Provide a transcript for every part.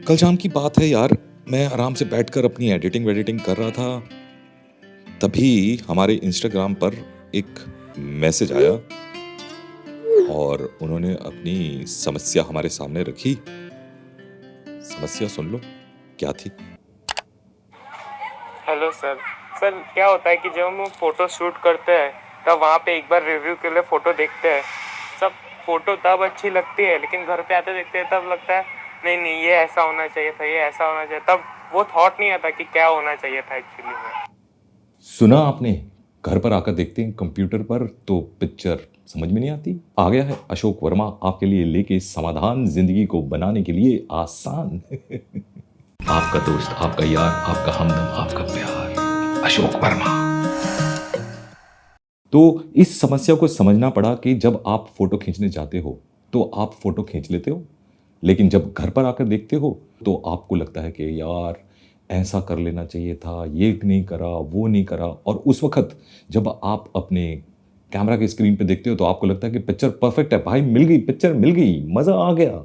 कल शाम की बात है यार। मैं आराम से बैठकर अपनी एडिटिंग वेडिटिंग कर रहा था, तभी हमारे इंस्टाग्राम पर एक मैसेज आया और उन्होंने अपनी समस्या हमारे सामने रखी। समस्या सुन लो क्या थी। Hello sir. सर क्या होता है कि जब हम फ़ोटो शूट करते हैं तब वहाँ पे एक बार रिव्यू के लिए फ़ोटो देखते हैं। सब फ़ोटो तब अच्छी लगती है, लेकिन घर पे आते देखते हैं तब लगता है नहीं नहीं ये ऐसा होना चाहिए था, ये ऐसा होना चाहिए। तब वो थॉट नहीं आता कि क्या होना चाहिए था एक्चुअली में। सुना आपने? घर पर आकर देखते हैं कंप्यूटर पर तो पिक्चर समझ में नहीं आती। आ गया है अशोक वर्मा आपके लिए लेके समाधान, जिंदगी को बनाने के लिए आसान। आपका दोस्त, आपका यार, आपका हमदम, आपका प्यार, अशोक वर्मा। तो इस समस्या को समझना पड़ा कि जब आप फोटो खींचने जाते हो तो आप फोटो खींच लेते हो, लेकिन जब घर पर आकर देखते हो तो आपको लगता है कि यार ऐसा कर लेना चाहिए था, ये नहीं करा, वो नहीं करा। और उस वक्त जब आप अपने कैमरा के स्क्रीन पे देखते हो तो आपको लगता है कि पिक्चर परफेक्ट है, भाई मिल गई, पिक्चर मिल गई, मज़ा आ गया।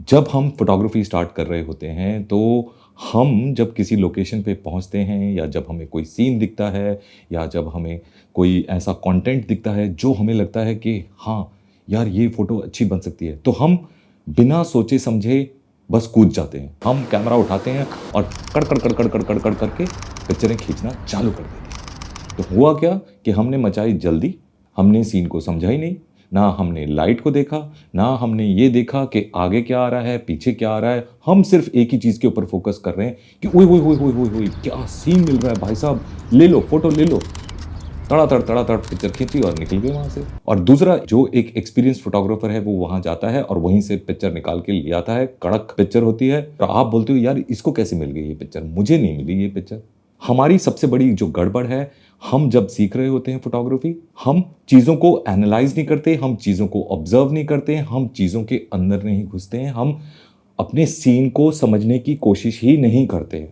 जब हम फोटोग्राफी स्टार्ट कर रहे होते हैं तो हम जब किसी लोकेशन पे पहुंचते हैं या जब हमें कोई सीन दिखता है या जब हमें कोई ऐसा कंटेंट दिखता है जो हमें लगता है कि हाँ यार ये फ़ोटो अच्छी बन सकती है, तो हम बिना सोचे समझे बस कूद जाते हैं। हम कैमरा उठाते हैं और कड़ कड़ कड़ कड़ कड़ कड़ कड़ करके पिक्चरें खींचना चालू कर देते हैं। तो हुआ क्या कि हमने मचाई जल्दी, हमने सीन को समझा ही नहीं, ना हमने लाइट को देखा, ना हमने ये देखा कि आगे क्या आ रहा है, पीछे क्या आ रहा है। हम सिर्फ एक ही चीज़ के ऊपर फोकस कर रहे हैं कि ओए ओए ओए ओए ओए ओए क्या सीन मिल रहा है भाई साहब, ले लो फोटो ले लो। तड़ा तड़ पिक्चर खींची और निकल गए वहां से। और दूसरा जो एक एक्सपीरियंस फोटोग्राफर है वो वहां जाता है और वहीं से पिक्चर निकाल के ले आता है, कड़क पिक्चर होती है। तो आप बोलते हो यार इसको कैसे मिल गई ये पिक्चर, मुझे नहीं मिली ये पिक्चर। हमारी सबसे बड़ी जो गड़बड़ है, हम जब सीख रहे होते हैं फोटोग्राफी, हम चीज़ों को एनालाइज नहीं करते, हम चीज़ों को ऑब्जर्व नहीं करते, हम चीज़ों के अंदर नहीं घुसते हैं, हम अपने सीन को समझने की कोशिश ही नहीं करते।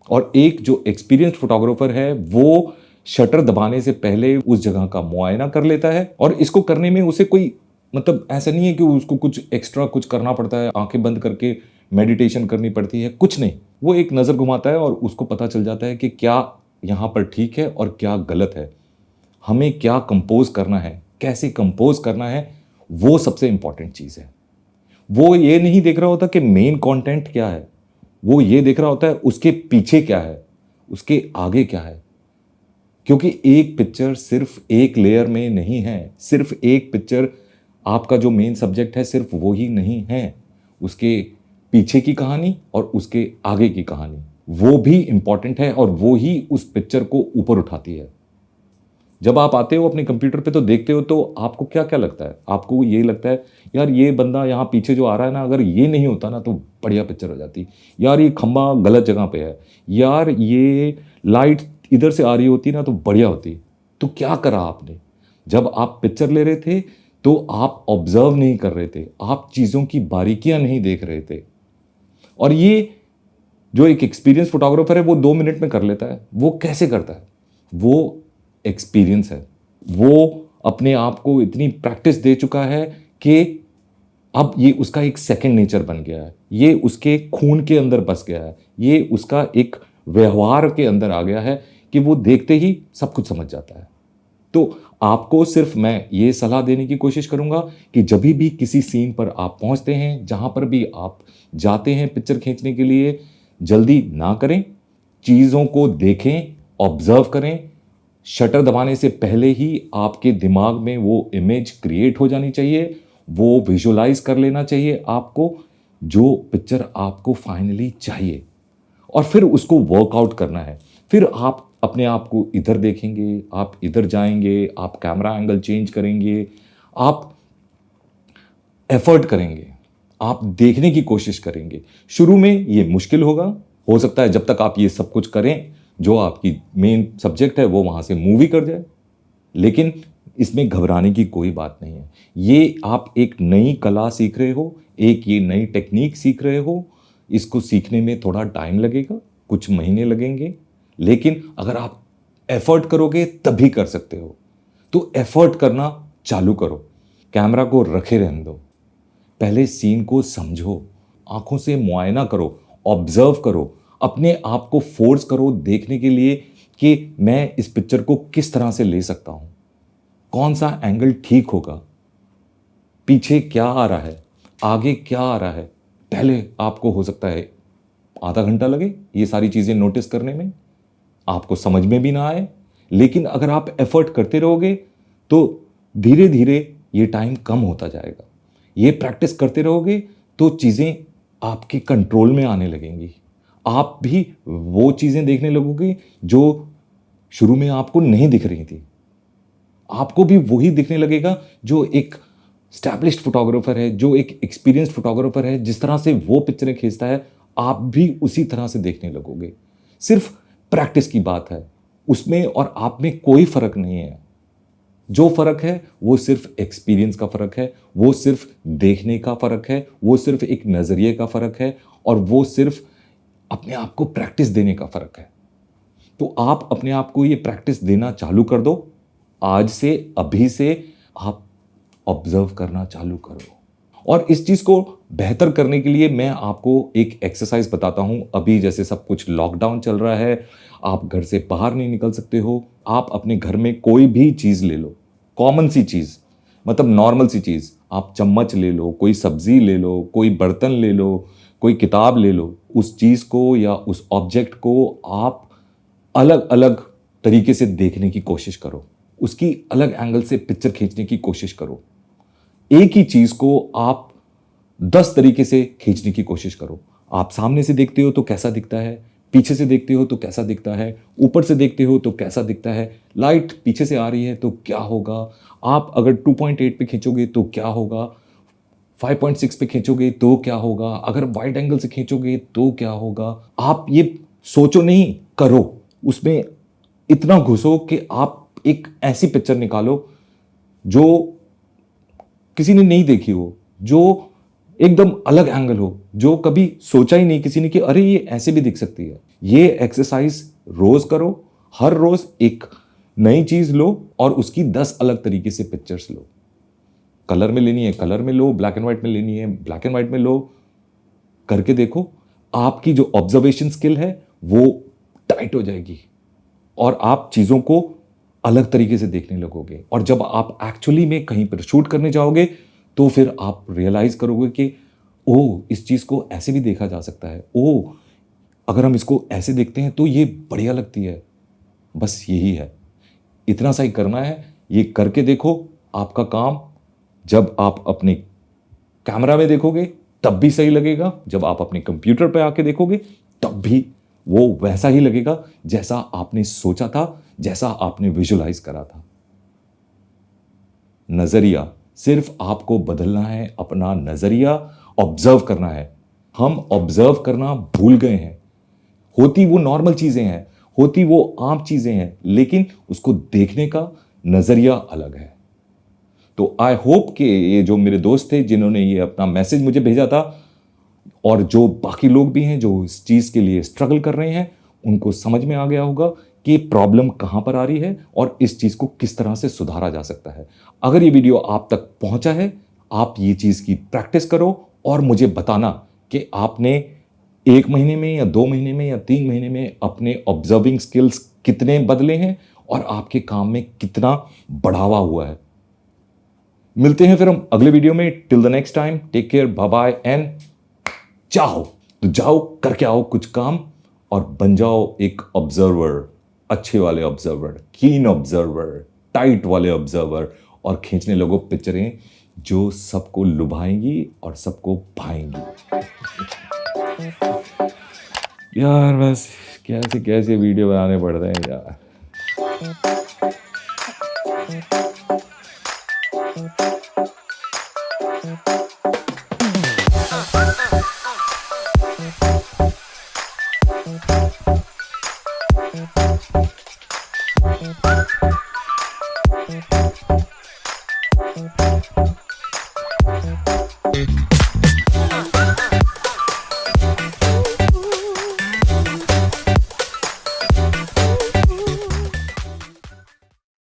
और एक जो एक्सपीरियंस्ड फोटोग्राफर है वो शटर दबाने से पहले उस जगह का मुआयना कर लेता है। और इसको करने में उसे कोई मतलब ऐसा नहीं है कि उसको कुछ एक्स्ट्रा कुछ करना पड़ता है, आंखें बंद करके मेडिटेशन करनी पड़ती है, कुछ नहीं। वो एक नज़र घुमाता है और उसको पता चल जाता है कि क्या यहाँ पर ठीक है और क्या गलत है, हमें क्या कंपोज करना है, कैसे कंपोज करना है। वो सबसे इंपॉर्टेंट चीज़ है। वो ये नहीं देख रहा होता कि मेन कंटेंट क्या है, वो ये देख रहा होता है उसके पीछे क्या है, उसके आगे क्या है। क्योंकि एक पिक्चर सिर्फ एक लेयर में नहीं है, सिर्फ एक पिक्चर आपका जो मेन सब्जेक्ट है सिर्फ वो ही नहीं है, उसके पीछे की कहानी और उसके आगे की कहानी वो भी इंपॉर्टेंट है और वो ही उस पिक्चर को ऊपर उठाती है। जब आप आते हो अपने कंप्यूटर पे तो देखते हो तो आपको क्या क्या लगता है? आपको ये लगता है यार ये बंदा यहाँ पीछे जो आ रहा है ना, अगर ये नहीं होता ना तो बढ़िया पिक्चर हो जाती। यार ये खंबा गलत जगह पे है, यार ये लाइट इधर से आ रही होती ना तो बढ़िया होती। तो क्या करा आपने? जब आप पिक्चर ले रहे थे तो आप ऑब्जर्व नहीं कर रहे थे, आप चीज़ों की बारीकियां नहीं देख रहे थे। और ये जो एक एक्सपीरियंस फोटोग्राफर है वो 2 मिनट में कर लेता है। वो कैसे करता है? वो एक्सपीरियंस है। वो अपने आप को इतनी प्रैक्टिस दे चुका है कि अब ये उसका एक सेकंड नेचर बन गया है, ये उसके खून के अंदर बस गया है, ये उसका एक व्यवहार के अंदर आ गया है कि वो देखते ही सब कुछ समझ जाता है। तो आपको सिर्फ मैं ये सलाह देने की कोशिश करूंगा कि जब भी किसी सीन पर आप पहुंचते हैं, जहां पर भी आप जाते हैं पिक्चर खींचने के लिए, जल्दी ना करें, चीज़ों को देखें, ऑब्जर्व करें। शटर दबाने से पहले ही आपके दिमाग में वो इमेज क्रिएट हो जानी चाहिए, वो विजुलाइज कर लेना चाहिए आपको जो पिक्चर आपको फाइनली चाहिए, और फिर उसको वर्कआउट करना है। फिर आप अपने आप को इधर देखेंगे, आप इधर जाएंगे, आप कैमरा एंगल चेंज करेंगे, आप एफर्ट करेंगे, आप देखने की कोशिश करेंगे। शुरू में ये मुश्किल होगा, हो सकता है जब तक आप ये सब कुछ करें जो आपकी मेन सब्जेक्ट है वो वहाँ से मूवी कर जाए, लेकिन इसमें घबराने की कोई बात नहीं है। ये आप एक नई कला सीख रहे हो, एक ये नई टेक्निक सीख रहे हो। इसको सीखने में थोड़ा टाइम लगेगा, कुछ महीने लगेंगे, लेकिन अगर आप एफर्ट करोगे तभी कर सकते हो। तो एफर्ट करना चालू करो, कैमरा को रखे रहने दो, पहले सीन को समझो, आंखों से मुआयना करो, ऑब्जर्व करो, अपने आप को फोर्स करो देखने के लिए कि मैं इस पिक्चर को किस तरह से ले सकता हूं, कौन सा एंगल ठीक होगा, पीछे क्या आ रहा है, आगे क्या आ रहा है। पहले आपको हो सकता है आधा घंटा लगे ये सारी चीजें नोटिस करने में, आपको समझ में भी ना आए, लेकिन अगर आप एफर्ट करते रहोगे तो धीरे धीरे ये टाइम कम होता जाएगा। ये प्रैक्टिस करते रहोगे तो चीज़ें आपके कंट्रोल में आने लगेंगी। आप भी वो चीज़ें देखने लगोगे जो शुरू में आपको नहीं दिख रही थी। आपको भी वही दिखने लगेगा जो एक स्टैब्लिश्ड फोटोग्राफर है, जो एक एक्सपीरियंस्ड फोटोग्राफर है, जिस तरह से वो पिक्चरें खींचता है आप भी उसी तरह से देखने लगोगे। सिर्फ प्रैक्टिस की बात है, उसमें और आप में कोई फर्क नहीं है। जो फर्क है वो सिर्फ एक्सपीरियंस का फर्क है, वो सिर्फ देखने का फर्क है, वो सिर्फ एक नजरिए का फर्क है, और वो सिर्फ अपने आप को प्रैक्टिस देने का फर्क है। तो आप अपने आप को ये प्रैक्टिस देना चालू कर दो। आज से, अभी से आप ऑब्जर्व करना चालू करो। और इस चीज को बेहतर करने के लिए मैं आपको एक एक्सरसाइज बताता हूं। अभी जैसे सब कुछ लॉकडाउन चल रहा है, आप घर से बाहर नहीं निकल सकते हो, आप अपने घर में कोई भी चीज ले लो, कॉमन सी चीज, मतलब नॉर्मल सी चीज, आप चम्मच ले लो, कोई सब्जी ले लो, कोई बर्तन ले लो, कोई किताब ले लो, उस चीज को या उस ऑब्जेक्ट को आप अलग अलग तरीके से देखने की कोशिश करो, उसकी अलग एंगल से पिक्चर खींचने की कोशिश करो। एक ही चीज को आप 10 तरीके से खींचने की कोशिश करो। आप सामने से देखते हो तो कैसा दिखता है, पीछे से देखते हो तो कैसा दिखता है, ऊपर से देखते हो तो कैसा दिखता है, लाइट पीछे से आ रही है तो क्या होगा, आप अगर 2.8 पे खींचोगे तो क्या होगा, 5.6 पे खींचोगे तो क्या होगा, अगर वाइड एंगल से खींचोगे तो क्या होगा। आप ये सोचो नहीं, करो, उसमें इतना घुसो कि आप एक ऐसी पिक्चर निकालो जो किसी ने नहीं देखी हो, जो एकदम अलग एंगल हो, जो कभी सोचा ही नहीं किसी ने कि अरे ये ऐसे भी दिख सकती है। ये एक्सरसाइज रोज करो, हर रोज एक नई चीज लो और उसकी 10 अलग तरीके से पिक्चर्स लो। कलर में लेनी है कलर में लो, ब्लैक एंड व्हाइट में लेनी है ब्लैक एंड व्हाइट में लो, करके देखो। आपकी जो ऑब्जर्वेशन स्किल है वो टाइट हो जाएगी और आप चीजों को अलग तरीके से देखने लगोगे। और जब आप एक्चुअली में कहीं पर शूट करने जाओगे तो फिर आप रियलाइज करोगे कि ओ, इस चीज को ऐसे भी देखा जा सकता है, ओ अगर हम इसको ऐसे देखते हैं तो ये बढ़िया लगती है। बस यही है, इतना सा ही करना है। ये करके देखो, आपका काम जब आप अपने कैमरा में देखोगे तब भी सही लगेगा, जब आप अपने कंप्यूटर पे आके देखोगे तब भी वो वैसा ही लगेगा जैसा आपने सोचा था, जैसा आपने विजुलाइज करा था। नजरिया, सिर्फ आपको बदलना है अपना नजरिया, ऑब्जर्व करना है। हम ऑब्जर्व करना भूल गए हैं। होती वो नॉर्मल चीजें हैं, होती वो आम चीजें हैं, लेकिन उसको देखने का नजरिया अलग है। तो आई होप कि ये जो मेरे दोस्त थे जिन्होंने ये अपना मैसेज मुझे भेजा था, और जो बाकी लोग भी हैं जो इस चीज के लिए स्ट्रगल कर रहे हैं, उनको समझ में आ गया होगा कि प्रॉब्लम कहां पर आ रही है और इस चीज को किस तरह से सुधारा जा सकता है। अगर ये वीडियो आप तक पहुंचा है, आप ये चीज की प्रैक्टिस करो और मुझे बताना कि आपने 1 महीने में या 2 महीने में या 3 महीने में अपने ऑब्जर्विंग स्किल्स कितने बदले हैं और आपके काम में कितना बढ़ावा हुआ है। मिलते हैं फिर हम अगले वीडियो में। Till the next time, take care, bye bye and चाहो तो जाओ, करके आओ कुछ काम और बन जाओ एक ऑब्जर्वर, अच्छे वाले ऑब्जर्वर, कीन ऑब्जर्वर, टाइट वाले ऑब्जर्वर, और खींचने लगो पिक्चरें जो सबको लुभाएंगी और सबको भाएंगी। यार बस कैसे कैसे वीडियो बनाने पड़ रहे हैं यार। Thank you.